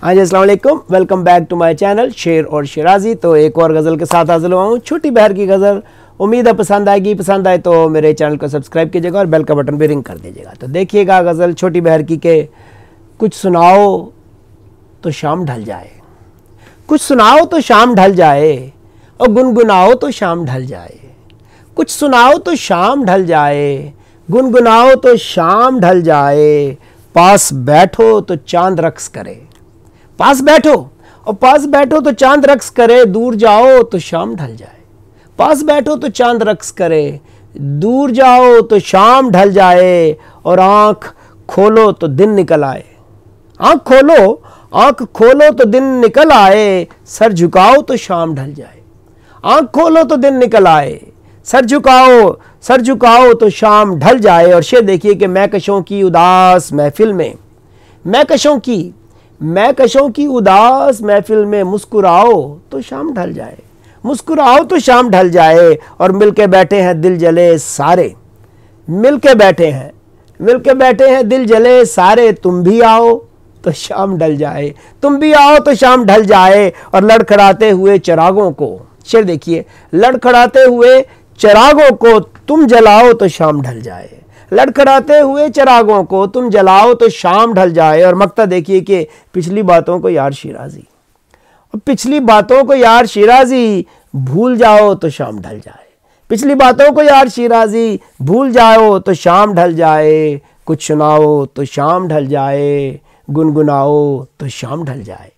हाँ जी, अस्सलाम वालेकुम। Welcome back to my channel Sher और शिराजी। तो एक और गज़ल के साथ हाजिर हुआ हूँ, छोटी बहर की गज़ल। उम्मीद है पसंद आएगी। पसंद आए तो मेरे चैनल को सब्सक्राइब कीजिएगा और बेल का बटन भी रिंग कर दीजिएगा। तो देखिएगा गज़ल छोटी बहर की के कुछ सुनाओ तो शाम ढल जाए, कुछ सुनाओ तो शाम ढल जाए, और गुनगुनाओ तो शाम ढल जाए। कुछ सुनाओ तो शाम ढल जाए, गुनगुनाओ तो शाम ढल जाए। पास बैठो तो चांद रक्स करे, पास बैठो और पास बैठो तो चांद रक्स करे। दूर जाओ तो शाम ढल जाए, पास बैठो तो चांद रक्स करे। दूर जाओ तो शाम ढल जाए, और आंख खोलो तो दिन निकल आए। आंख खोलो, आंख खोलो तो दिन निकल आए। सर झुकाओ तो शाम ढल जाए, आंख खोलो तो दिन निकल आए। सर झुकाओ, सर झुकाओ तो शाम ढल जाए। और शेर देखिए कि महकशों की उदास महफिल में, महकशों की उदास महफिल में मुस्कुराओ तो शाम ढल जाए, मुस्कुराओ तो शाम ढल जाए। और मिलके बैठे हैं दिल जले सारे, मिलके बैठे हैं दिल जले सारे। तुम भी आओ तो शाम ढल जाए, तुम भी आओ तो शाम ढल जाए। और लड़खड़ाते हुए चिरागों को, शेर देखिए, लड़खड़ाते हुए चिरागों को तुम जलाओ तो शाम ढल जाए। लड़खड़ाते हुए चिरागों को तुम जलाओ तो शाम ढल जाए। और मक्ता देखिए कि पिछली बातों को यार शिराजी, और पिछली बातों को यार शिराजी भूल जाओ तो शाम ढल जाए। पिछली बातों को यार शिराजी भूल जाओ तो शाम ढल जाए। कुछ सुनाओ तो शाम ढल जाए, गुनगुनाओ तो शाम ढल जाए।